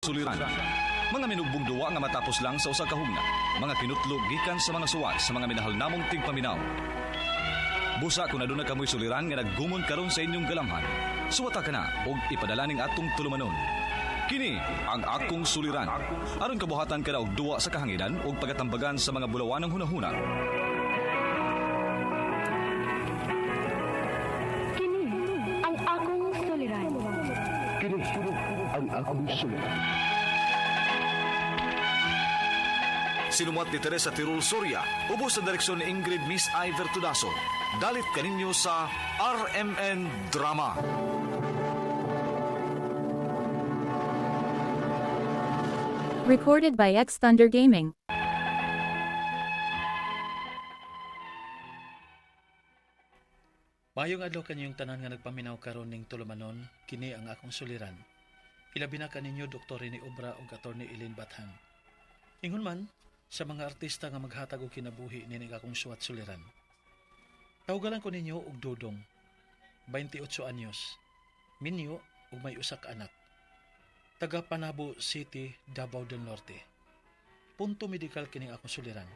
suliran. Mga minugbong duwa nga matapos lang sa usa ka hugna. Mga kinutlog gikan sa mga suwat sa mga minahal namong tigpaminaw. Busa kung aduna kamoy suliran nga naggumon karon sa inyong galamhan, suwata ka na og ipadala ning atong tulumanon. Kini ang akong suliran. Aron kabuhatan ka na og duwa sa kahanginan og pagatambagan sa mga bulawanang hunahuna. Kini ang akong suliran. Kini ang akong suliran. Sinumat ni Teresa Tirul Soria, ubos sa direksyon ni Ingrid Miss Iver Tudaso. Dalit kaninyo sa RMN Drama. Recorded by X Thunder Gaming. Mayong adlaw kanyong tanan nga nagpaminaw karon ning tulumanon, kini ang akong suliran. Ilabi na kaninyo Dr. Rene Obra ug Attorney Eileen Bathang. Ingon man sa mga artista nga maghatag og kinabuhi nining akong suwat suliran. Tawagalan ko ninyo og Dodong, 28 anyos, minyo ug may usak anak. Taga Panabo City, Davao del Norte. Punto medikal kining akong suliran.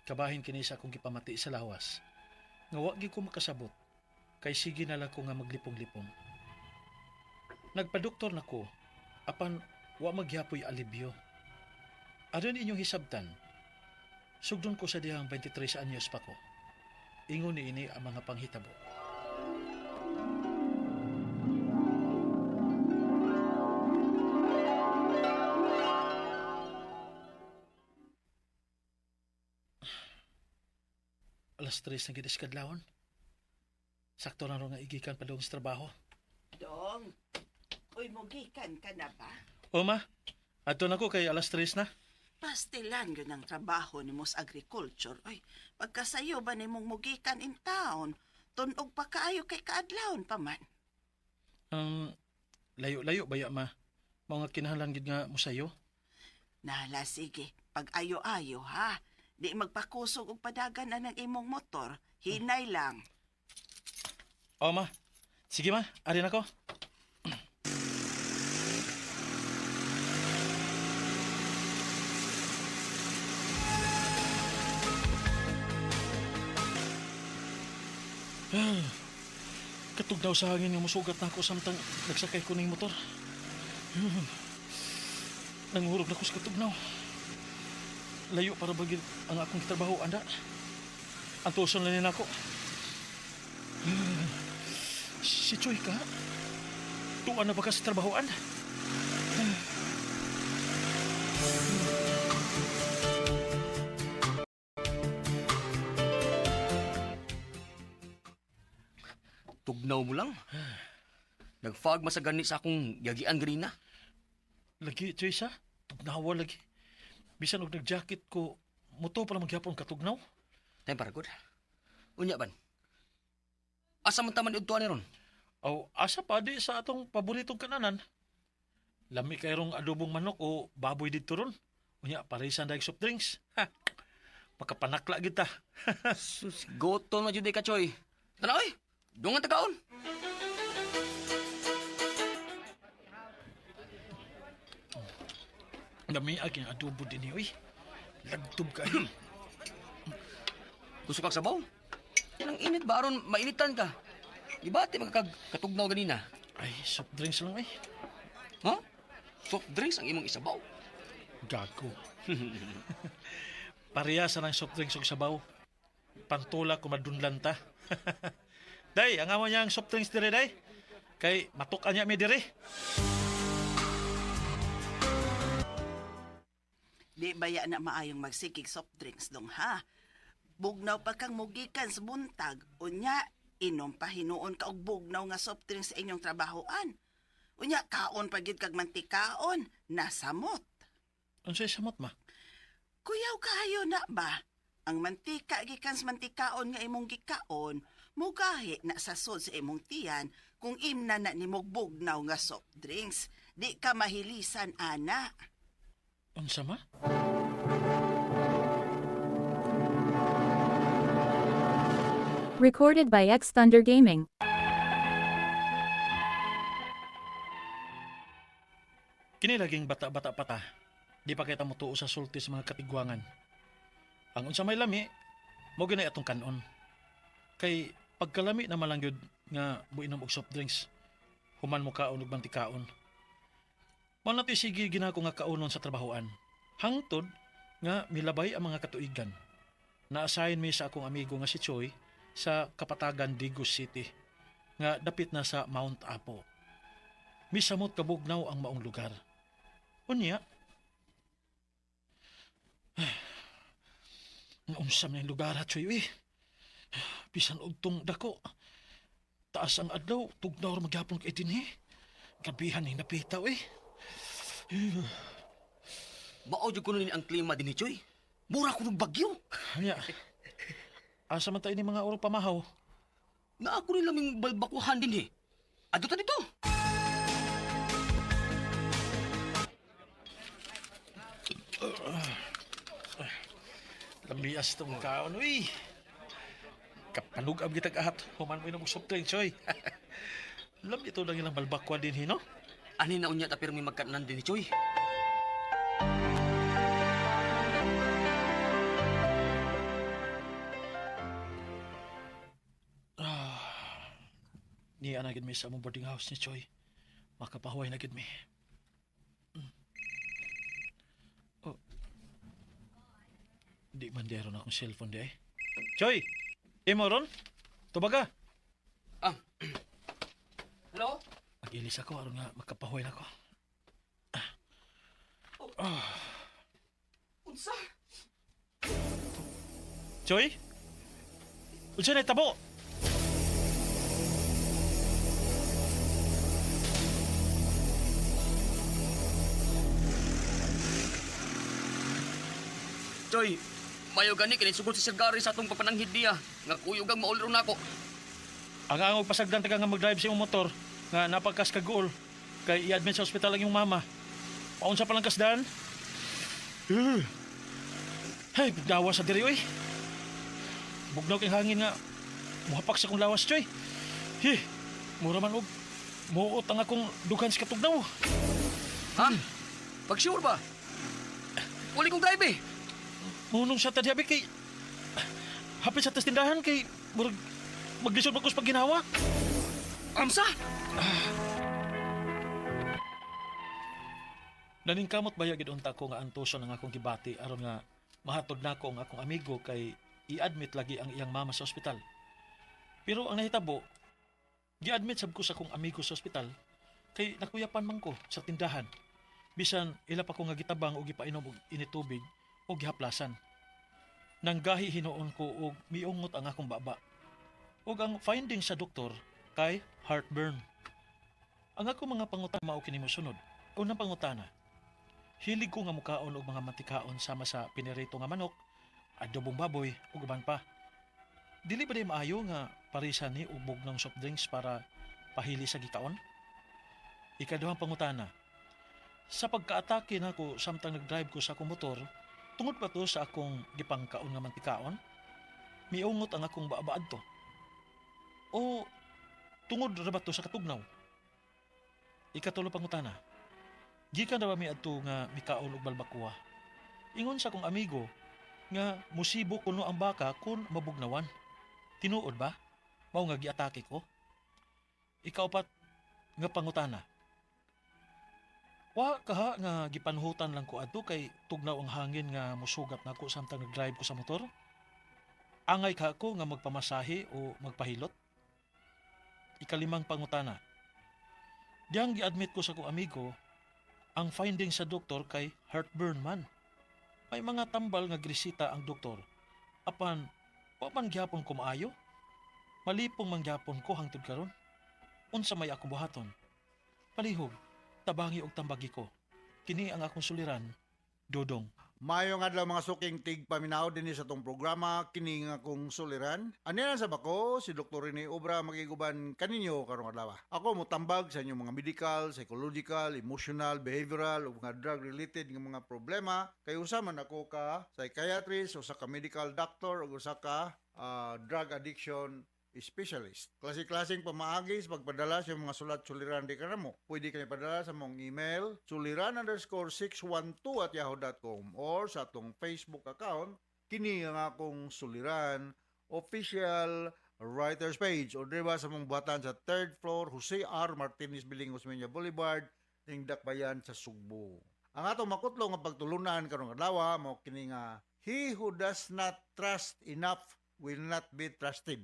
Kabahin kini sa akong gipamati sa lawas. Nga wa gyud ko makasabot, kay sige na lang ko nga maglipong-lipong. Nagpadoktor nako, apan wa magyapoy alibyo. Aron inyong hisabtan, sugdon ko sa dihang 23 anyos pa ko. Ingon ni ini ang mga panghitabo. Alas 3 na gid iskadlawon. Sakto na ro nga igikan pa dong sa trabaho. Dong, uy, mugikan ka na ba? O ma, ato na ko kay alas 3 na. Pastilan yun ang trabaho ni Mos Agriculture. Uy, pagkasayo ba ni mong mugikan in town? Tunog pa kaayo kay kaadlawon pa man. Layo-layo ba ya ma? Mga kinahanglan gid nga musayo. Nala, sige, pag ayo-ayo ha. Di magpakusog og padagan na ng imong motor. Hinay lang. O ma, sige ma, ari na ko. Katugnaw sa hangin nga musugat na ako samtang nagsakay ko ng motor. Nangurog na ko sa katugnaw. Layo para bagid ang akong trabaho, anda. Antuson lang nila ako. Si Choy ka? Tuan na ba ka sa trabahoan? Tugnaw mo lang. Nagfag masagani sa akong yagian ganina. Lagi, Choy sa? Tugnawa lagi. Bisan og nag-jacket ko, muto pala maghapon katugnaw. Time para good. Unya ban. Asa man taman udto ni ron? Aw, asa pa di sa atong paboritong kananan. Lami kay rong adobong manok o baboy dito ron. Unya, parisan dahil soft drinks. Ha! Makapanakla kita. Sus, goton ma jud ka choy. Tara oy. Dungan tagaon. Lami aking adobo din oy. Lagtub kayo. Gusto kag sabaw? Yan ang init ba aron mainitan ka? Di ba ti magkatugnaw ganina? Ay, soft drinks lang ay. Ha? Soft drinks ang imong isabaw. Gago. Parehasa ng soft drinks ug sabaw. Pantula ko madunlan ta. Day, ang amo niya ang soft drinks dire, day. Kay matuk anya mi dire. Di baya na maayong magsikig soft drinks dong ha. Bugnaw pa kang mugikan sa buntag. Unya, inom pa hinuon ka og bugnaw nga soft drinks sa inyong trabahoan. Unya, kaon pa gid kag mantikaon. Nasamot. Unsay samot ma? Kuyaw kaayo na ba? Ang mantika gikan sa mantikaon nga imong gikaon, mugahi na sa sod sa imong tiyan kung imna na ni bugnaw nga soft drinks. Di ka mahilisan, ana. Unsa ma? Recorded by X Thunder Gaming. Kini laging bata-bata pa ta. Di pa kita mo tuo sa sulti sa mga katigwangan. Ang unsa may lami, mo ginay atong kanon. Kay pagkalami na malangyod nga buinom og soft drinks. Human mo kaon og mantikaon. Mao na ti sige ginako nga kaunon sa trabahoan. Hangtod nga milabay ang mga katuigan. Na-assign mi sa akong amigo nga si Choi sa Kapatagan, Digos City nga dapit na sa Mount Apo. Misamot kabugnaw ang maong lugar. Unya, naumsam na yung lugar ha, Choy, eh. Bisan ugtong dako. Taas ang adlaw, tugnaw magyapon kay din eh. Gabihan eh, napitaw eh. Mao jud kuno ni ang klima din ni Choy. Mura ko ng bagyo. Anya, asa man tayo ni mga orong pamahaw. Na ako rin laming balbakuhan din eh. Ado ta dito. Lambias itong kaon, uy. Kapanugab kitag ahat. Human mo yung soft drink, Choy. Alam ito lang ilang balbakwa din, hino? Ani na unya ta pero may magkatanan din ni Choy. Niya na gid mi sa among boarding house ni Choy. Makapahuway na gid mi. Oh. Di man dero na akong cellphone di eh. Choy! Imo ron? Tubaga! Ah. Hello? Mag-ilis ako aron nga makapahuway na ako. Unsa? Choy? Unsa na tabo? Choy, mayo gani kini sugod si Sir Gary sa atong papananghid niya. Nga kuyog ang maulro nako. Ang angog pasagdan taga nga mag-drive sa imong motor nga napagkas kaguol kay i-admit sa ospital ang iyong mama. Paunsa pa lang kasdan? Ay, bigdawa sa diri oy. Bugnaw kay hangin nga muhapak sa kong lawas, Choy. Mura man og muot ang akong dughan sa katugnaw. Ha? Pag sure ba? Uli kong drive eh. Munong sa tadyabi kay hapit sa tindahan kay murag maglisod magkus pag ginawa. Amsa? Naning kamot baya gid unta ko nga antuson ang akong gibati aron nga mahatod nako ang akong amigo kay i-admit lagi ang iyang mama sa ospital. Pero ang nahitabo, gi-admit sab ko sa akong amigo sa ospital kay nakuyapan man ko sa tindahan. Bisan ila pa ko nga gitabang og gipainom og initubig o gihaplasan. Nanggahi hinuon ko og miungot ang akong baba. Og ang finding sa doktor kay heartburn. Ang ako mga pangutana mao kini mosunod. Unang pangutana. Hilig ko nga mukaon og mga mantikaon sama sa pinirito nga manok, adobong baboy ug uban pa. Dili ba di maayo nga parisan ni ubog ng soft drinks para pahili sa gikaon? Ikaduhang pangutana. Sa pagkaatake nako samtang nagdrive ko sa akong motor, tungod pa to sa akong gipangkaon nga mantikaon, miungot ang akong baabaad to. O tungod ra ba to sa katugnaw? Ikatulo pangutana. Gikan na ba mi adto nga mikaon og balbakuwa? Ingon sa akong amigo nga musibo kuno ang baka kun mabugnawan. Tinuod ba? Mao nga giatake ko. Ikaupat nga pangutana. Wa kaha nga gipanhutan lang ko adto kay tugnaw ang hangin nga mosugat nako samtang nagdrive ko sa motor. Angay ka ko nga magpamasahe o magpahilot. Ikalimang pangutana. Diyang gi-admit ko sa kong amigo, ang finding sa doktor kay heartburn man. May mga tambal nga grisita ang doktor. Apan, wa man gyapon ko maayo. Malipong man gyapon ko hangtod karon. Unsa may akong buhaton? Palihog, tabangi og tambagi ko. Kini ang akong suliran, Dodong. Mayong adlaw mga suking tig paminaw din sa tong programa kini nga kong suliran. Aniyan sa bako si Dr. Rene Obra magiguban kaninyo karong adlaw. Ako motambag sa inyong mga medical, psychological, emotional, behavioral ug mga drug related nga mga problema. Kay usa man ako ka psychiatrist, usa ka medical doctor ug usa ka drug addiction specialist. Klase-klaseng pamaagi sa pagpadala sa mga sulat-suliran di kanamo. Pwede kayo padala sa mong email suliran_612@yahoo.com or sa atong Facebook account kini ang akong suliran official writers page o diba sa mong buhatan sa 3rd floor Jose R. Martinez Building, Osmeña Boulevard, ning Dakbayan sa Sugbo. Ang atong makutlo nga pagtulunan karong adlaw mo kini nga he who does not trust enough will not be trusted.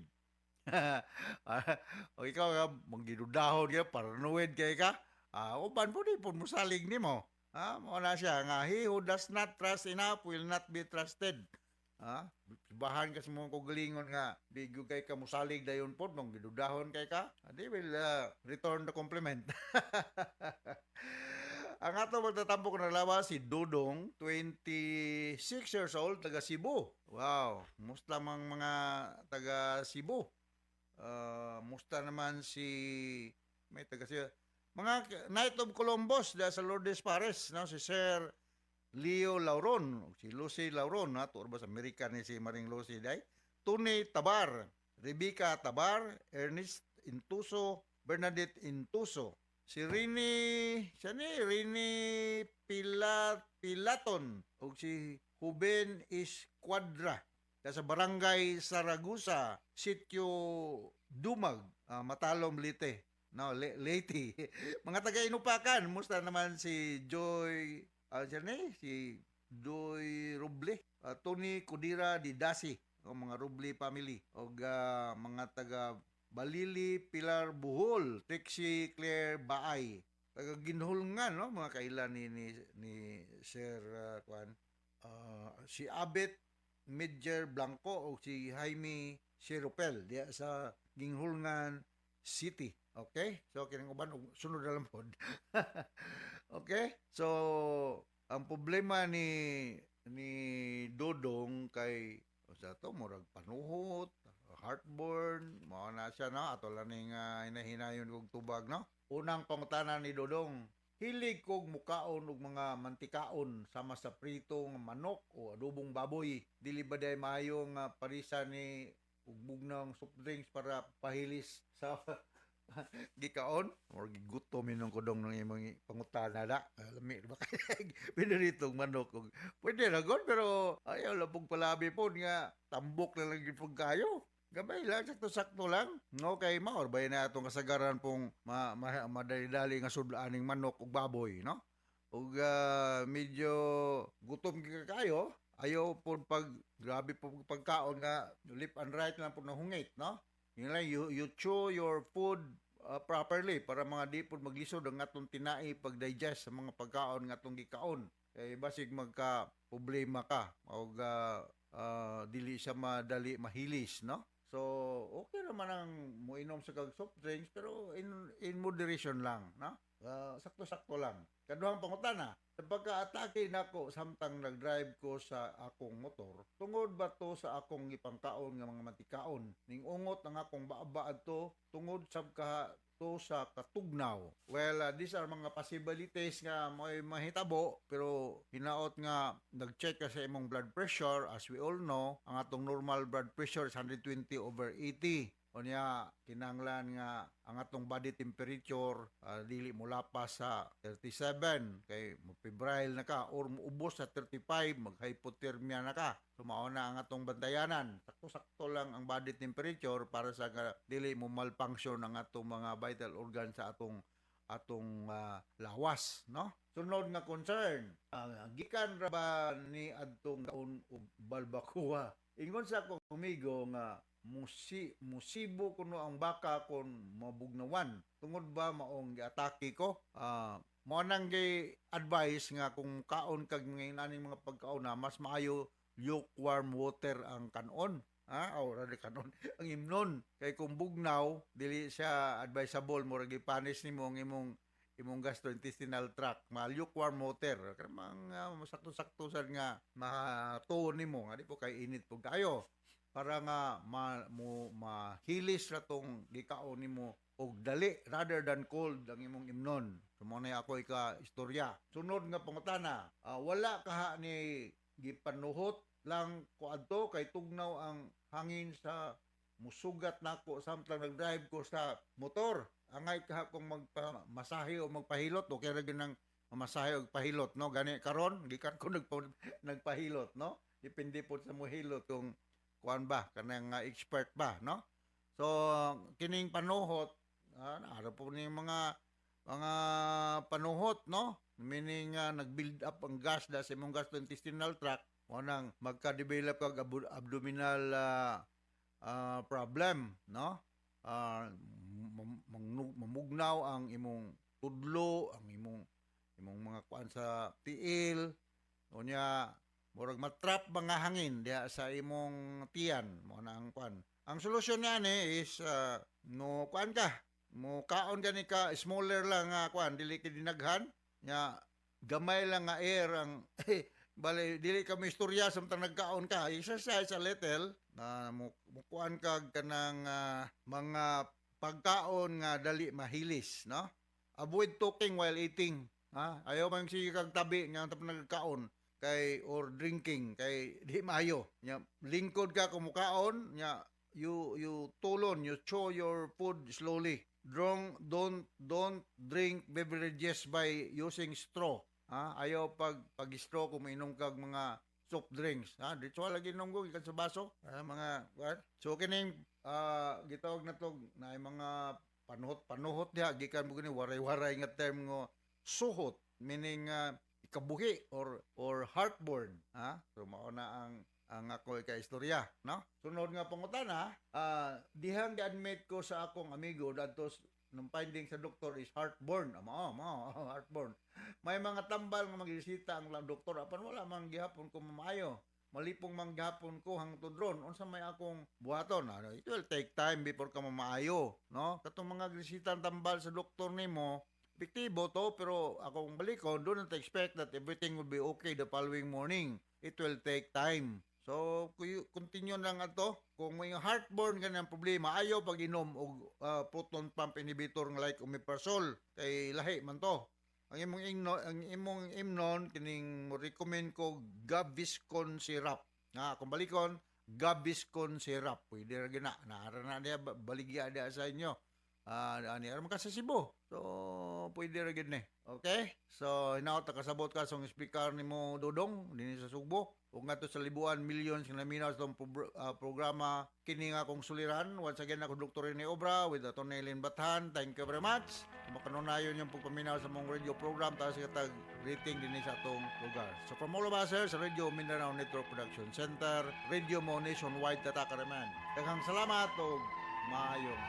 O ikaw nga manggidudahon ka, paranoid kay ka. Uban po di po musalig nimo. Mo na siya nga he who does not trust enough will not be trusted. Bahan kasi mo kugalingon nga bigyo kay ka musalig dayon po nung gidudahon kay ka. They will return the compliment. Ang ato magtatampo na lawa si Dudong, 26 years old, taga Cebu. Wow, musta mang mga taga Cebu. Musta naman si may taga siya. Mga Knight of Columbus da sa Lourdes Pares, no? Si Sir Leo Lauron, si Lucy Lauron, na to ba sa Amerika ni si Maring Lucy day. Tony Tabar, Rebecca Tabar, Ernest Intuso, Bernadette Intuso. Si Rini Pilaton o si Huben Esquadra sa barangay Saragusa, Sitio Dumag, Matalom, Leyte. No, Leyte. Mga taga-Inupakan, musta naman si Joy, si Joy Roble, Tony Kudira Didasi, o mga Roble family, o mga taga Balili, Pilar Buhol, Trixie Claire Baay. Taga Ginhulngan, no? Mga kailan ni Sir si Abet Medjer Blanco o si Jaime Siropel diya sa Ginhulngan City. Okay? So, kinang uban, sunod na lang po. Okay? So, ang problema ni Dodong kay sa to murag panuhot, heartburn, mao na siya, no? Ato lang ning hinahinayon kog tubag, no? Unang pangutana ni Dodong, hilig kog mukaon og mga mantikaon sama sa pritong manok o adobong baboy. Dili ba day maayong parisan ni ug bugnang soft drinks para pahilis sa gikaon or gigutom minong kodong ng imong pangutana na lami ba kay pinaritong manok ug pwede ra gud pero ayaw lang pug palabi po nga tambok na lang gid kayo. Gabay lang, sakto-sakto lang. No, kay maor bay na atong kasagaran pong madali-dali nga sudlaning manok ug baboy, no? Ug medyo gutom kayo, ayaw po pag grabe po pagkaon nga left and right lang po nahungit, no? Yun lang, you chew your food properly para mga di po maglisod ang atong tinai pag-digest sa mga pagkaon nga atong gikaon. Kay basig magka problema ka o dili siya madali mahilis, no? So, okay naman ang muinom sa kag soft drinks pero in moderation lang, no? Sakto-sakto lang. Kaduhang pangutana, sa pagka-atake nako samtang nag-drive ko sa akong motor, tungod ba to sa akong ipangkaon nga mga mantikaon? Ning ungot ang akong baaba adto tungod sa to sa katugnaw. Well, these are mga possibilities nga may mahitabo pero hinaot nga nag-check ka sa imong blood pressure. As we all know, ang atong normal blood pressure is 120/80. O niya, kinanglan nga ang atong body temperature dili mo lapas sa 37 kay febrile na ka or muubos sa 35 mag-hypothermia na ka. So mao na ang atong bantayanan. Sakto-sakto lang ang body temperature para sa dili mo malfunction ang atong mga vital organ sa atong lawas, no? Sunod nga concern, gikan ra ba ni adtong kaon og balbacoa? Ingon sa akong amigo nga musibo kuno ang baka kon mabugnawan tungod ba maong giatake ko mo nang gi advice nga kung kaon kag ngayon mga pagkaon na mas maayo lukewarm water ang kanon or kanon ang imnon kay kung bugnaw dili siya advisable mo ra gipanis nimo ang imong gastrointestinal tract ma lukewarm water kamang sakto-sakto sad nga matuon nimo nga di po kay init pug kayo para nga mahilis ra tong gikaon nimo og dali rather than cold ang imong imnon. So mo na ako istorya. Sunod nga pangutana, wala kaha ni gipanuhot lang ko adto kay tugnaw ang hangin sa musugat nako samtang nag-drive ko sa motor. Angay ka kung magpamasahe o magpahilot, okay ra gyud nang mamasahe o pahilot, no? Gani karon gikan ko nagpahilot, no? Depende po sa mohilot kung kuan ba kanang expert ba, no? So kining panuhot, ara po ni mga panuhot, no? Meaning nag-build up ang gas da sa imong gastrointestinal tract, mo nang magka-develop kag abdominal problem, no? Mamugnaw ang imong tudlo, ang imong mga kuan sa tiil, unya murag matrap mga hangin diha sa imong tiyan, mo na ang kuan. Ang solusyon niya is no kuan ka, mo kaon gani ka smaller lang nga kuan, dili ka dinaghan nya gamay lang nga air ang bali dili ka misturya samtang nagkaon ka, exercise a little na mukuan kag kanang mga pagkaon nga dali mahilis, no? Avoid talking while eating, ha? Ayaw man sige kag tabi nga tapos nagkaon kay or drinking kay di maayo. Nya lingkod ka kumukaon nya you tulon, you chew your food slowly. Don't drink beverages by using straw. Ha? Ayaw pag-straw kung mainom kag mga soft drinks. Ha? Dito lagi nung ikan sa baso. Mga what? So kining gitawag na to na mga panuhot diha gikan mo gani waray-waray nga term ngo suhot, meaning ikabuhi or heartburn, ha? So mao na ang ako ka istorya, no? Sunod nga pangutana, dihang gi-admit ko sa akong amigo dadtos nung finding sa doktor is heartburn. Heartburn. May mga tambal nga magresita ang doktor apan wala man gihapon ko mamaayo. Malipong manggapon ko hangtod ron unsa may akong buhaton. It will take time before ka mamaayo, no? Katong mga grisitan tambal sa doktor nimo, epektibo to pero akong balikon, do not expect that everything will be okay the following morning. It will take time. So, continue lang ato. Kung may heartburn ganang problema, ayaw pag-inom og proton pump inhibitor nga like omeprazole kay lahi man to. Ang imong imnon kining mo recommend ko Gaviscon syrup. Kung balikon, Gaviscon syrup. Pwede ra gina. Naara na niya baligya dia sa inyo. Ani ara man ka sa Cebu. So pwede ra gid ni. Okay? So hinaot ta kasabot ka sa speaker nimo Dodong dinhi sa Sugbo. Ug ngadto sa libuan millions nga naminaw sa programa kini nga akong suliran. Once again ako Dr. Rene Obra with Atty. Eileen Bathan. Thank you very much. Makanunayon yung pagpaminaw sa mong radio program tapos katag rating din sa atong lugar. So from all of us here sa Radio Mindanao Network Production Center, Radio Mo Nationwide Tatakareman. Daghang salamat o maayong.